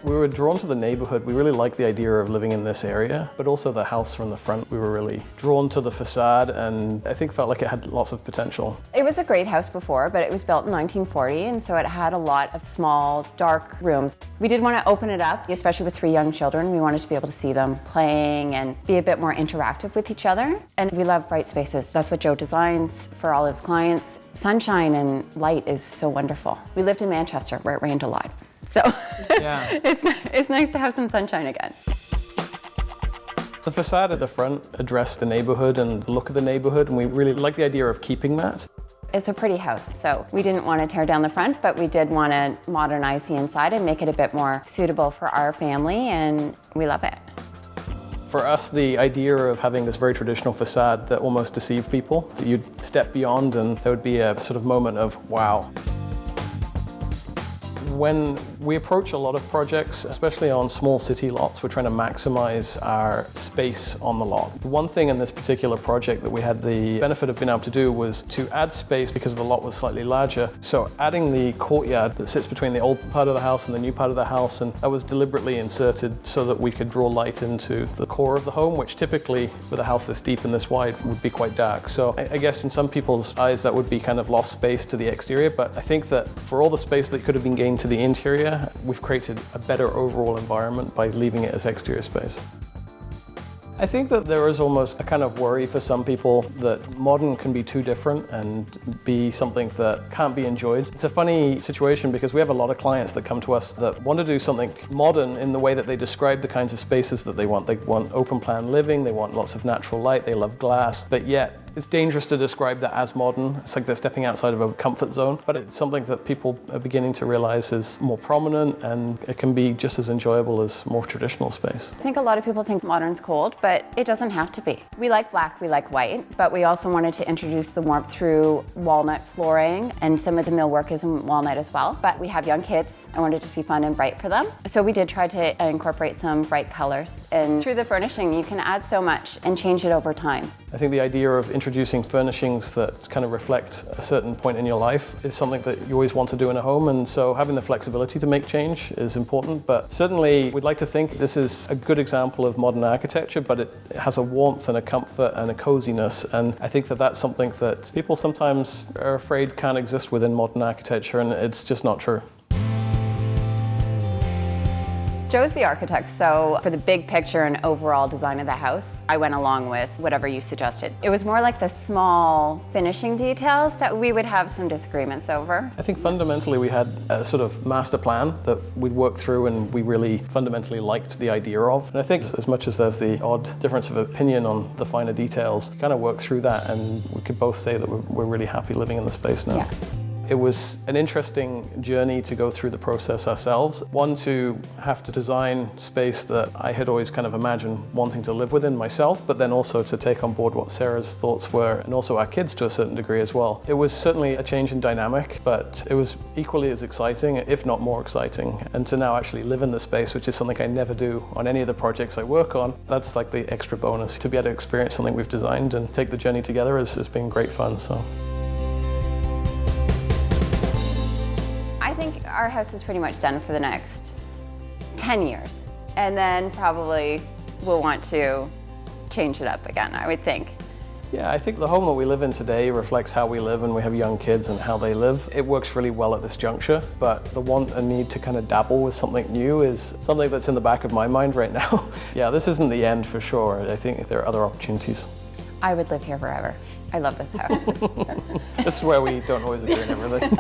We were drawn to the neighborhood. We really liked the idea of living in this area, but also the house from the front. We were really drawn to the facade and I think felt like it had lots of potential. It was a great house before, but it was built in 1940, and so it had a lot of small, dark rooms. We did want to open it up, especially with 3 young children. We wanted to be able to see them playing and be a bit more interactive with each other. And we love bright spaces. That's what Joe designs for all of his clients. Sunshine and light is so wonderful. We lived in Manchester where it rained a lot. So yeah. it's nice to have some sunshine again. The facade at the front addressed the neighborhood and the look of the neighborhood, and we really like the idea of keeping that. It's a pretty house, so we didn't want to tear down the front, but we did want to modernize the inside and make it a bit more suitable for our family, and we love it. For us, the idea of having this very traditional facade that almost deceived people, that you'd step beyond and there would be a sort of moment of wow. When we approach a lot of projects, especially on small city lots, we're trying to maximize our space on the lot. One thing in this particular project that we had the benefit of being able to do was to add space because the lot was slightly larger. So adding the courtyard that sits between the old part of the house and the new part of the house, and that was deliberately inserted so that we could draw light into the core of the home, which typically with a house this deep and this wide would be quite dark. So I guess in some people's eyes that would be kind of lost space to the exterior, but I think that for all the space that could have been gained to the interior, we've created a better overall environment by leaving it as exterior space. I think that there is almost a kind of worry for some people that modern can be too different and be something that can't be enjoyed. It's a funny situation because we have a lot of clients that come to us that want to do something modern in the way that they describe the kinds of spaces that they want. They want open plan living, they want lots of natural light, they love glass, but yet it's dangerous to describe that as modern. It's like they're stepping outside of a comfort zone, but it's something that people are beginning to realize is more prominent and it can be just as enjoyable as more traditional space. I think a lot of people think modern's cold, but it doesn't have to be. We like black, we like white, but we also wanted to introduce the warmth through walnut flooring, and some of the millwork is in walnut as well. But we have young kids. I wanted it to be fun and bright for them. So we did try to incorporate some bright colors. And through the furnishing, you can add so much and change it over time. I think the idea of introducing furnishings that kind of reflect a certain point in your life is something that you always want to do in a home, and so having the flexibility to make change is important. But certainly we'd like to think this is a good example of modern architecture, but it has a warmth and a comfort and a coziness, and I think that that's something that people sometimes are afraid can't exist within modern architecture, and it's just not true. Joe's the architect, so for the big picture and overall design of the house, I went along with whatever you suggested. It was more like the small finishing details that we would have some disagreements over. I think fundamentally we had a sort of master plan that we'd worked through and we really fundamentally liked the idea of. And I think as much as there's the odd difference of opinion on the finer details, kind of worked through that, and we could both say that we're really happy living in the space now. Yeah. It was an interesting journey to go through the process ourselves. One, to have to design space that I had always kind of imagined wanting to live within myself, but then also to take on board what Sarah's thoughts were, and also our kids to a certain degree as well. It was certainly a change in dynamic, but it was equally as exciting, if not more exciting. And to now actually live in the space, which is something I never do on any of the projects I work on, that's like the extra bonus. To be able to experience something we've designed and take the journey together has been great fun. So. I think our house is pretty much done for the next 10 years. And then probably we'll want to change it up again, I would think. Yeah, I think the home that we live in today reflects how we live, and we have young kids and how they live. It works really well at this juncture, but the want and need to kind of dabble with something new is something that's in the back of my mind right now. Yeah, this isn't the end for sure. I think there are other opportunities. I would live here forever. I love this house. This is where we don't always agree on everything.